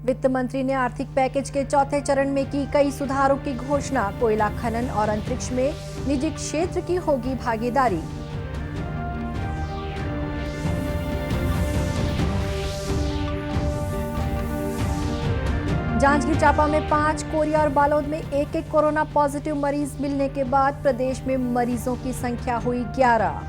वित्त मंत्री ने आर्थिक पैकेज के चौथे चरण में की कई सुधारों की घोषणा। कोयला खनन और अंतरिक्ष में निजी क्षेत्र की होगी भागीदारी। जांजगीर चांपा में 5, कोरिया और बालोद में एक कोरोना पॉजिटिव मरीज मिलने के बाद प्रदेश में मरीजों की संख्या हुई 11।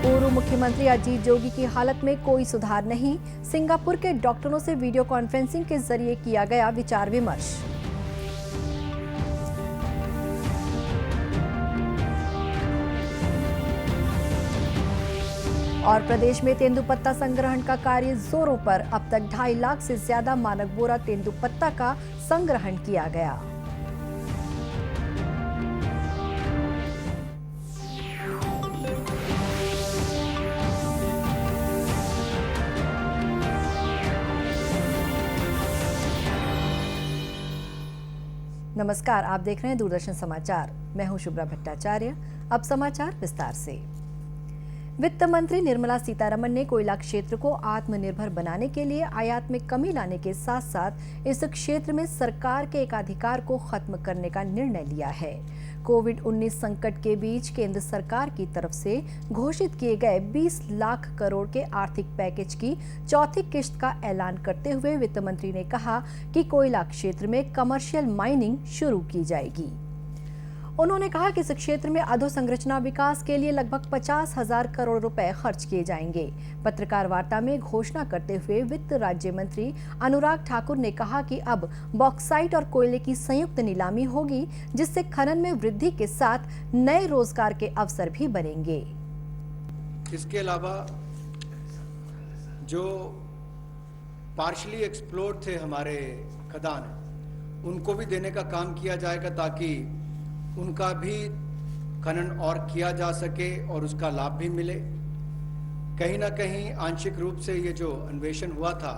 पूर्व मुख्यमंत्री अजीत जोगी की हालत में कोई सुधार नहीं। सिंगापुर के डॉक्टरों से वीडियो कॉन्फ्रेंसिंग के जरिए किया गया विचार विमर्श। और प्रदेश में तेंदुपत्ता संग्रहण का कार्य जोरों पर। अब तक 2.5 लाख से ज्यादा मानक बोरा तेंदुपत्ता का संग्रहण किया गया। नमस्कार, आप देख रहे हैं दूरदर्शन समाचार। मैं हूं शुभ्रा भट्टाचार्य। अब समाचार विस्तार से। वित्त मंत्री निर्मला सीतारमण ने कोयला क्षेत्र को आत्मनिर्भर बनाने के लिए आयात में कमी लाने के साथ साथ इस क्षेत्र में सरकार के एकाधिकार को खत्म करने का निर्णय लिया है। कोविड-19 संकट के बीच केंद्र सरकार की तरफ से घोषित किए गए 20 लाख करोड़ के आर्थिक पैकेज की चौथी किश्त का ऐलान करते हुए वित्त मंत्री ने कहा कि कोयला क्षेत्र में कमर्शियल माइनिंग शुरू की जाएगी। उन्होंने कहा कि इस क्षेत्र में अधोसंरचना विकास के लिए लगभग 50,000 करोड़ रुपए खर्च किए जाएंगे। पत्रकार वार्ता में घोषणा करते हुए वित्त राज्य मंत्री अनुराग ठाकुर ने कहा कि अब बॉक्साइट और कोयले की संयुक्त नीलामी होगी, जिससे खनन में वृद्धि के साथ नए रोजगार के अवसर भी बनेंगे। इसके अलावा जो पार्शली एक्सप्लोर्ड थे हमारे खदान, उनको भी देने का काम किया जाएगा ताकि उनका भी खनन और किया जा सके और उसका लाभ भी मिले। कहीं ना कहीं आंशिक रूप से ये जो अन्वेषण हुआ था,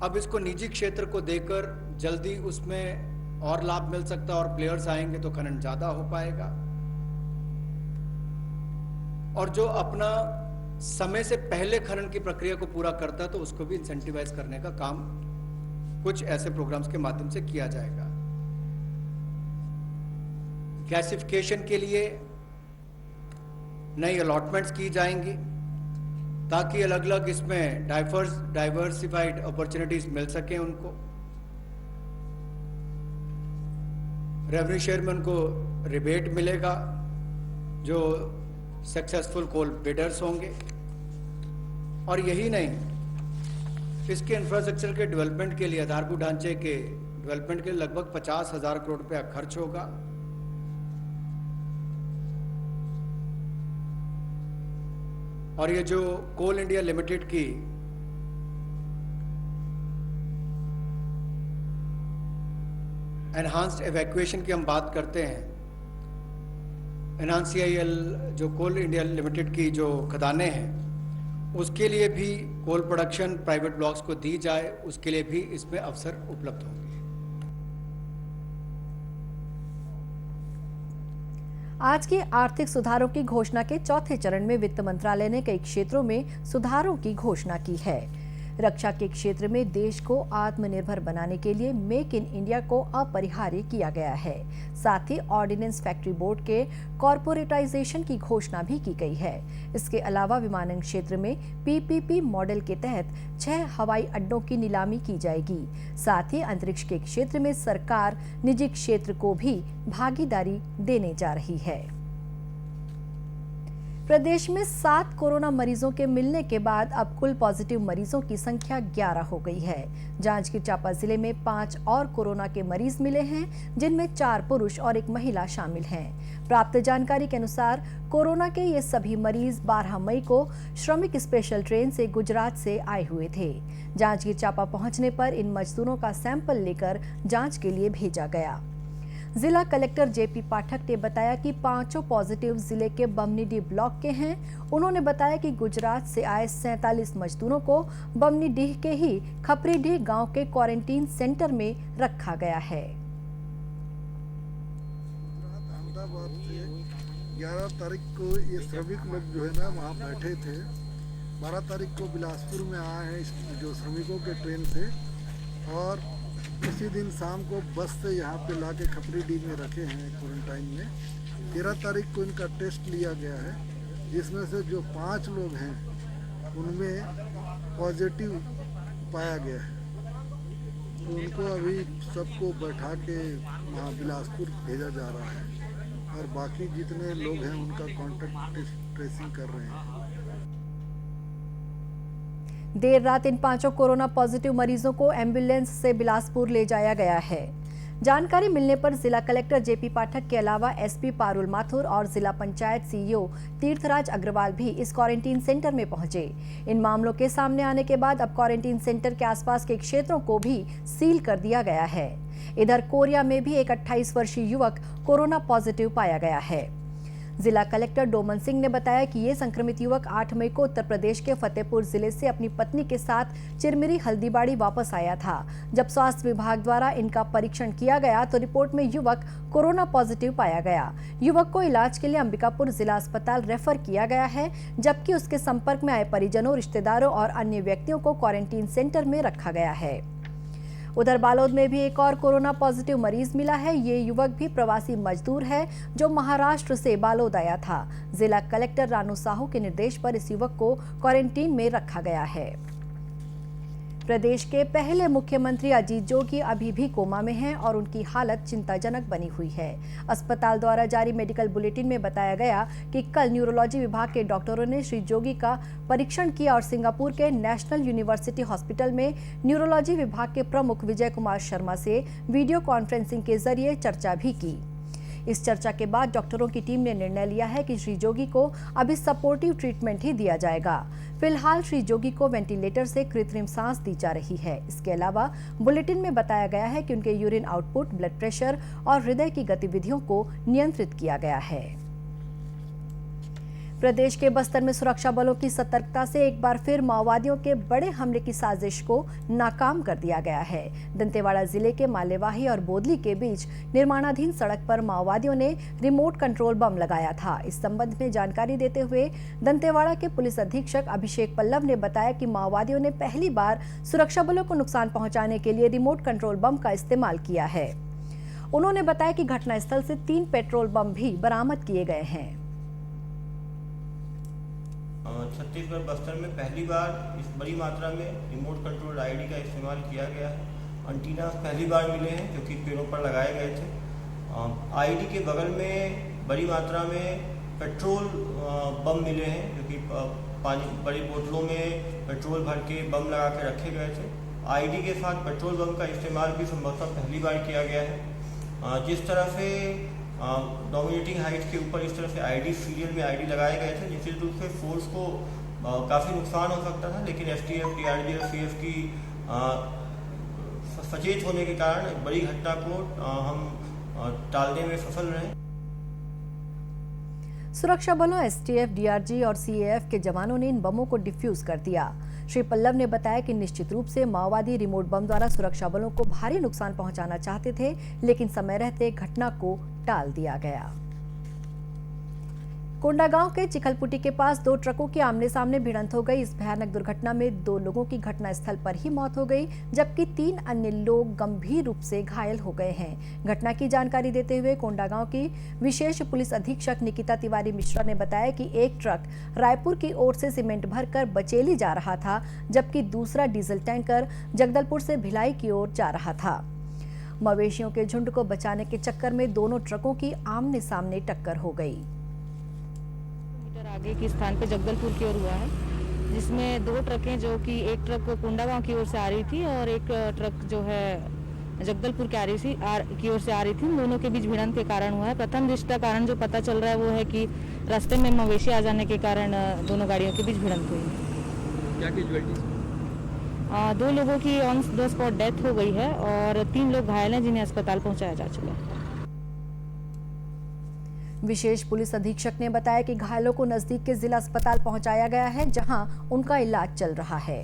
अब इसको निजी क्षेत्र को देकर जल्दी उसमें और लाभ मिल सकता है और प्लेयर्स आएंगे तो खनन ज्यादा हो पाएगा। और जो अपना समय से पहले खनन की प्रक्रिया को पूरा करता है तो उसको भी इंसेंटिवाइज करने का काम कुछ ऐसे प्रोग्राम्स के माध्यम से किया जाएगा। गैसिफिकेशन के लिए नई अलॉटमेंट्स की जाएंगी ताकि अलग अलग इसमें डाइवर्सिफाइड अपॉर्चुनिटीज मिल सके उनको। रेवेन्यू शेयर में उनको रिबेट मिलेगा जो सक्सेसफुल कोल बिडर्स होंगे। और यही नहीं, इसके इंफ्रास्ट्रक्चर के डेवलपमेंट के लिए, आधारभूत ढांचे के डेवलपमेंट के लिए लगभग 50,000 करोड़ रुपया खर्च होगा। और ये जो कोल इंडिया लिमिटेड की एनहांस्ड एवैक्यूएशन की हम बात करते हैं, NCIL जो कोल इंडिया लिमिटेड की जो खदानें हैं, उसके लिए भी कोल प्रोडक्शन प्राइवेट ब्लॉक्स को दी जाए, उसके लिए भी इसमें अवसर उपलब्ध होंगे। आज के आर्थिक सुधारों की घोषणा के चौथे चरण में वित्त मंत्रालय ने कई क्षेत्रों में सुधारों की घोषणा की है। रक्षा के क्षेत्र में देश को आत्मनिर्भर बनाने के लिए मेक इन इंडिया को अपरिहार्य किया गया है। साथ ही ऑर्डिनेंस फैक्ट्री बोर्ड के कॉर्पोरेटाइजेशन की घोषणा भी की गई है। इसके अलावा विमानन क्षेत्र में PPP मॉडल के तहत 6 हवाई अड्डों की नीलामी की जाएगी। साथ ही अंतरिक्ष के क्षेत्र में सरकार निजी क्षेत्र को भी भागीदारी देने जा रही है। प्रदेश में 7 कोरोना मरीजों के मिलने के बाद अब कुल पॉजिटिव मरीजों की संख्या 11 हो गई है। जांजगीर चांपा जिले में 5 और कोरोना के मरीज मिले हैं, जिनमें 4 पुरुष और 1 महिला शामिल हैं। प्राप्त जानकारी के अनुसार कोरोना के ये सभी मरीज 12 मई को श्रमिक स्पेशल ट्रेन से गुजरात से आए हुए थे। जांजगीर चांपा पहुंचने पर इन मजदूरों का सैंपल लेकर जांच के लिए भेजा गया। जिला कलेक्टर JP पाठक ने बताया कि 5 पॉजिटिव जिले के बमनीडीह ब्लॉक के हैं। उन्होंने बताया कि गुजरात से आए 47 मजदूरों को बमनीडीह के ही खपरीडीह गांव के क्वारंटीन सेंटर में रखा गया है। 11 तारीख को ये श्रमिक लोग जो है ना वहाँ बैठे थे। 12 तारीख को बिलासपुर में आए हैं जो श्रमिकों के ट्रेन से, और उसी दिन शाम को बस से यहाँ पे ला के खपरी डी में रखे हैं क्वारंटाइन में। 13 तारीख को इनका टेस्ट लिया गया है, जिसमें से जो 5 लोग हैं उनमें पॉजिटिव पाया गया है। तो उनको अभी सबको बैठा के वहाँ बिलासपुर भेजा जा रहा है, और बाकी जितने लोग हैं उनका कॉन्टैक्ट ट्रेसिंग कर रहे हैं। देर रात इन 5 कोरोना पॉजिटिव मरीजों को एम्बुलेंस से बिलासपुर ले जाया गया है। जानकारी मिलने पर जिला कलेक्टर जेपी पाठक के अलावा एसपी पारुल माथुर और जिला पंचायत सीईओ तीर्थराज अग्रवाल भी इस क्वारंटीन सेंटर में पहुंचे। इन मामलों के सामने आने के बाद अब क्वारंटीन सेंटर के आसपास के क्षेत्रों को भी सील कर दिया गया है। इधर कोरिया में भी एक 28 वर्षीय युवक कोरोना पॉजिटिव पाया गया है। जिला कलेक्टर डोमन सिंह ने बताया कि ये संक्रमित युवक 8 मई को उत्तर प्रदेश के फतेहपुर जिले से अपनी पत्नी के साथ चिरमिरी हल्दीबाड़ी वापस आया था। जब स्वास्थ्य विभाग द्वारा इनका परीक्षण किया गया तो रिपोर्ट में युवक कोरोना पॉजिटिव पाया गया। युवक को इलाज के लिए अंबिकापुर जिला अस्पताल रेफर किया गया है, जबकि उसके संपर्क में आए परिजनों, रिश्तेदारों और अन्य व्यक्तियों को क्वारंटीन सेंटर में रखा गया है। उधर बालोद में भी एक और कोरोना पॉजिटिव मरीज मिला है। ये युवक भी प्रवासी मजदूर है जो महाराष्ट्र से बालोद आया था। जिला कलेक्टर रानू साहू के निर्देश पर इस युवक को क्वारंटीन में रखा गया है। प्रदेश के पहले मुख्यमंत्री अजीत जोगी अभी भी कोमा में हैं और उनकी हालत चिंताजनक बनी हुई है। अस्पताल द्वारा जारी मेडिकल बुलेटिन में बताया गया कि कल न्यूरोलॉजी विभाग के डॉक्टरों ने श्री जोगी का परीक्षण किया और सिंगापुर के नेशनल यूनिवर्सिटी हॉस्पिटल में न्यूरोलॉजी विभाग के प्रमुख विजय कुमार शर्मा से वीडियो कॉन्फ्रेंसिंग के जरिए चर्चा भी की। इस चर्चा के बाद डॉक्टरों की टीम ने निर्णय लिया है कि श्री जोगी को अभी सपोर्टिव ट्रीटमेंट ही दिया जाएगा। फिलहाल श्री जोगी को वेंटिलेटर से कृत्रिम सांस दी जा रही है। इसके अलावा बुलेटिन में बताया गया है कि उनके यूरिन आउटपुट, ब्लड प्रेशर और हृदय की गतिविधियों को नियंत्रित किया गया है। प्रदेश के बस्तर में सुरक्षा बलों की सतर्कता से एक बार फिर माओवादियों के बड़े हमले की साजिश को नाकाम कर दिया गया है। दंतेवाड़ा जिले के मालेवाही और बोदली के बीच निर्माणाधीन सड़क पर माओवादियों ने रिमोट कंट्रोल बम लगाया था। इस संबंध में जानकारी देते हुए दंतेवाड़ा के पुलिस अधीक्षक अभिषेक पल्लव ने बताया कि माओवादियों ने पहली बार सुरक्षा बलों को नुकसान पहुंचाने के लिए रिमोट कंट्रोल बम का इस्तेमाल किया है। उन्होंने बताया कि घटनास्थल से 3 पेट्रोल बम भी बरामद किए गए हैं। छत्तीसगढ़ बस्तर में पहली बार इस बड़ी मात्रा में रिमोट कंट्रोल आईडी का इस्तेमाल किया गया है। एंटीना पहली बार मिले हैं जो कि पेड़ों पर लगाए गए थे। आईडी के बगल में बड़ी मात्रा में पेट्रोल बम मिले हैं जो कि पानी बड़ी बोतलों में पेट्रोल भर के बम लगा के रखे गए थे। आईडी के साथ पेट्रोल बम का इस्तेमाल भी संभवतः पहली बार किया गया है। जिस तरह से डोमिनेटिंग हाइट के ऊपर इस तरह से आईडी सीरियल में आईडी लगाए गए थे, निश्चित रूप से फोर्स को काफ़ी नुकसान हो सकता था, लेकिन एसटीएफ, डीआरजी और सीएफ की सचेत होने के कारण एक बड़ी घटना को हम टालने में सफल रहे। सुरक्षा बलों, एसटीएफ, डीआरजी और सीएएफ के जवानों ने इन बमों को डिफ्यूज कर दिया। श्री पल्लव ने बताया कि निश्चित रूप से माओवादी रिमोट बम द्वारा सुरक्षा बलों को भारी नुकसान पहुंचाना चाहते थे, लेकिन समय रहते घटना को टाल दिया गया। कोंडागांव के चिखलपुटी के पास 2 ट्रकों की आमने सामने भिड़ंत हो गई। इस भयानक दुर्घटना में 2 लोगों की घटनास्थल पर ही मौत हो गई, जबकि 3 अन्य लोग गंभीर रूप से घायल हो गए हैं। घटना की जानकारी देते हुए कोंडागांव की विशेष पुलिस अधीक्षक निकिता तिवारी मिश्रा ने बताया कि एक ट्रक रायपुर की ओर से सीमेंट भरकर बचेली जा रहा था, जबकि दूसरा डीजल टैंकर जगदलपुर से भिलाई की ओर जा रहा था। मवेशियों के झुंड को बचाने के चक्कर में दोनों ट्रकों की आमने सामने टक्कर हो गई। आगे के स्थान पे जगदलपुर की ओर हुआ है, जिसमें 2 ट्रकें, जो कि एक ट्रक कोंडागांव की ओर से आ रही थी और एक ट्रक जो है जगदलपुर की ओर से आ रही थी, दोनों के बीच भिड़ंत के कारण हुआ है। प्रथम दृष्टया कारण जो पता चल रहा है वो है कि रास्ते में मवेशी आ जाने के कारण दोनों गाड़ियों के बीच भिड़ंत हुई है। क्या कैजुअल्टीज? 2 लोगों की ऑन द स्पॉट डेथ हो गई है और 3 लोग घायल हैं, जिन्हें अस्पताल पहुंचाया जा चुका है। विशेष पुलिस अधीक्षक ने बताया कि घायलों को नजदीक के जिला अस्पताल पहुंचाया गया है, जहां उनका इलाज चल रहा है।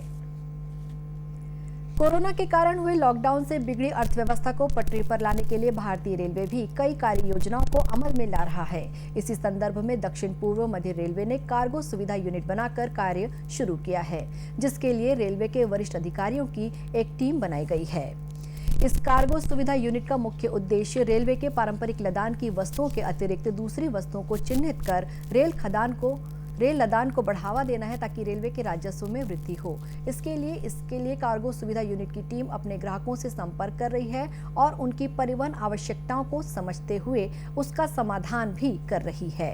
कोरोना के कारण हुए लॉकडाउन से बिगड़ी अर्थव्यवस्था को पटरी पर लाने के लिए भारतीय रेलवे भी कई कार्य योजनाओं को अमल में ला रहा है। इसी संदर्भ में दक्षिण पूर्व मध्य रेलवे ने कार्गो सुविधा यूनिट बनाकर कार्य शुरू किया है, जिसके लिए रेलवे के वरिष्ठ अधिकारियों की एक टीम बनाई गई है। इस कार्गो सुविधा यूनिट का मुख्य उद्देश्य रेलवे के पारंपरिक लदान की वस्तुओं के अतिरिक्त दूसरी वस्तुओं को चिन्हित कर रेल लदान को बढ़ावा देना है, ताकि रेलवे के राजस्व में वृद्धि हो। इसके लिए कार्गो सुविधा यूनिट की टीम अपने ग्राहकों से संपर्क कर रही है और उनकी परिवहन आवश्यकताओं को समझते हुए उसका समाधान भी कर रही है।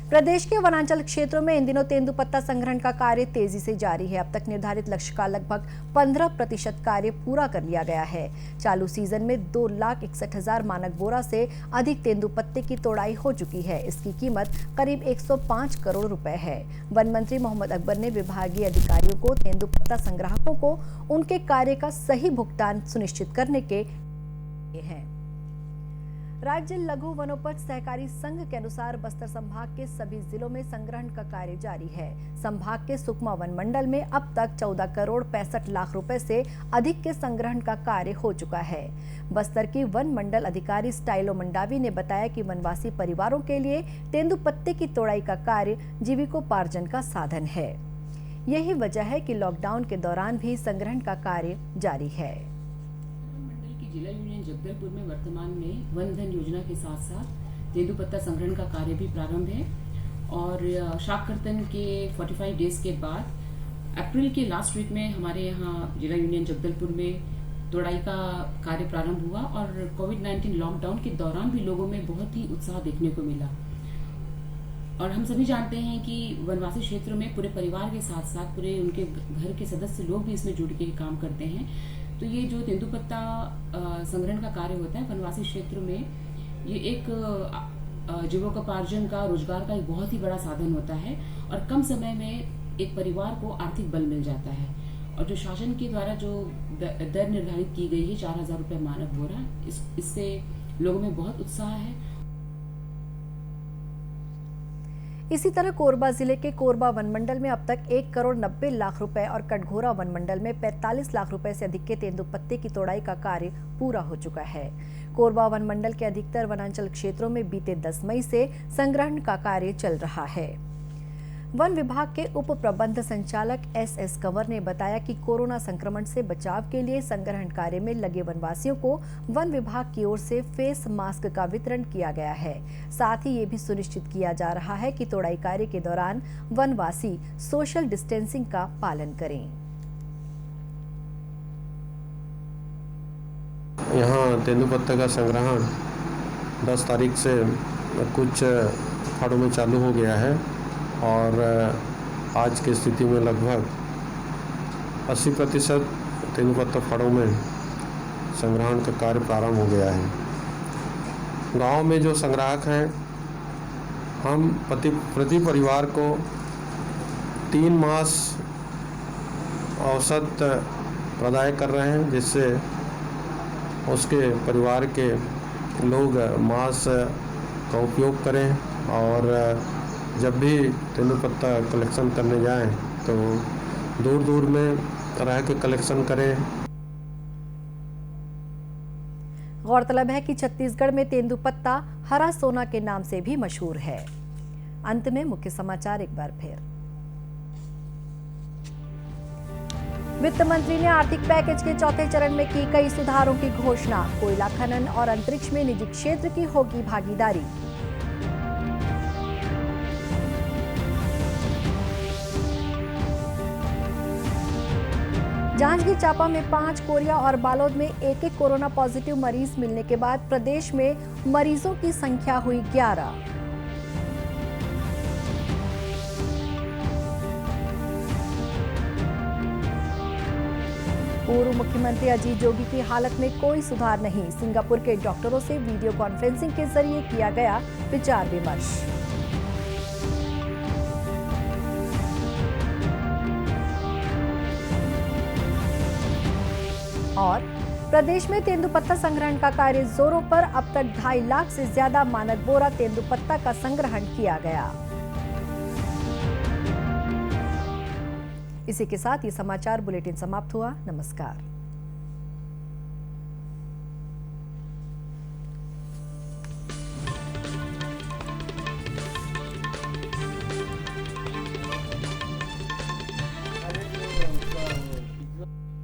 प्रदेश के वनांचल क्षेत्रों में इन दिनों तेंदुपत्ता संग्रहण का कार्य तेजी से जारी है। अब तक निर्धारित लक्ष्य का लगभग 15% कार्य पूरा कर लिया गया है। चालू सीजन में 2,61,000 मानक बोरा से अधिक तेंदुपत्ते की तोड़ाई हो चुकी है। इसकी कीमत करीब 105 करोड़ रुपए है। वन मंत्री मोहम्मद अकबर ने विभागीय अधिकारियों को तेंदुपत्ता संग्राहकों को उनके कार्य का सही भुगतान सुनिश्चित करने के हैं। राज्य लघु वनोपज सहकारी संघ के अनुसार बस्तर संभाग के सभी जिलों में संग्रहण का कार्य जारी है। संभाग के सुकमा वन मंडल में अब तक 14 करोड़ 65 लाख रुपए से अधिक के संग्रहण का कार्य हो चुका है। बस्तर की वन मंडल अधिकारी स्टाइलो मंडावी ने बताया कि वनवासी परिवारों के लिए तेंदुपत्ते की तोड़ाई का कार्य जीविकोपार्जन का साधन है। यही वजह है कि लॉकडाउन के दौरान भी संग्रहण का कार्य जारी है। जिला यूनियन जगदलपुर में वर्तमान में वन धन योजना के साथ साथ तेंदुपत्ता संग्रहण का कार्य भी प्रारंभ है और शाक कर्तन के 45 डेज के बाद अप्रैल के लास्ट वीक में हमारे यहाँ जिला यूनियन जगदलपुर में तोड़ाई का कार्य प्रारंभ हुआ और कोविड-19 लॉकडाउन के दौरान भी लोगों में बहुत ही उत्साह देखने को मिला। और हम सभी जानते हैं कि वनवासी क्षेत्रों में पूरे परिवार के साथ साथ पूरे उनके घर के सदस्य लोग भी इसमें जुड़ के काम करते हैं। तो ये जो तेंदुपत्ता संग्रहण का कार्य होता है वनवासी क्षेत्र में, ये एक जीविकोपार्जन का, रोजगार का एक बहुत ही बड़ा साधन होता है और कम समय में एक परिवार को आर्थिक बल मिल जाता है। और जो शासन के द्वारा जो दर निर्धारित की गई है 4,000 रुपये मानक बोरा, इससे लोगों में बहुत उत्साह है। इसी तरह कोरबा जिले के कोरबा वनमंडल में अब तक 1 करोड़ 90 लाख रुपए और कटघोरा वनमंडल में 45 लाख रुपए से अधिक के तेंदुपत्ते की तोड़ाई का कार्य पूरा हो चुका है। कोरबा वनमंडल के अधिकतर वनांचल क्षेत्रों में बीते 10 मई से संग्रहण का कार्य चल रहा है। वन विभाग के उप प्रबंध संचालक SS कंवर ने बताया कि कोरोना संक्रमण से बचाव के लिए संग्रहण कार्य में लगे वनवासियों को वन विभाग की ओर से फेस मास्क का वितरण किया गया है। साथ ही ये भी सुनिश्चित किया जा रहा है कि तोड़ाई कार्य के दौरान वनवासी सोशल डिस्टेंसिंग का पालन करें। यहाँ तेंदुपत्ता का संग्रहण 10 तारीख से कुछ फाड़ों में चालू हो गया है और आज की स्थिति में लगभग 80% तेंदुपत्ता फाड़ों में संग्रहण का कार्य प्रारंभ हो गया है। गांव में जो संग्राहक हैं, हम प्रति परिवार को 3 मास औसत प्रदान कर रहे हैं, जिससे उसके परिवार के लोग मांस का उपयोग करें और जब भी तेंदुपत्ता कलेक्शन करने जाएं तो दूर दूर में रह के कलेक्शन करें। गौरतलब है कि छत्तीसगढ़ में तेंदुपत्ता हरा सोना के नाम से भी मशहूर है। अंत में मुख्य समाचार एक बार फिर। वित्त मंत्री ने आर्थिक पैकेज के चौथे चरण में की कई सुधारों की घोषणा। कोयला खनन और अंतरिक्ष में निजी क्षेत्र की होगी भागीदारी। जांजगीर चांपा में 5, कोरिया और बालोद में एक कोरोना पॉजिटिव मरीज मिलने के बाद प्रदेश में मरीजों की संख्या हुई 11। पूर्व मुख्यमंत्री अजीत जोगी की हालत में कोई सुधार नहीं। सिंगापुर के डॉक्टरों से वीडियो कॉन्फ्रेंसिंग के जरिए किया गया विचार विमर्श। और प्रदेश में तेंदुपत्ता संग्रहण का कार्य जोरों पर। अब तक 2.5 लाख से ज्यादा मानक बोरा तेंदुपत्ता का संग्रहण किया गया। इसी के साथ ये समाचार बुलेटिन समाप्त हुआ। नमस्कार।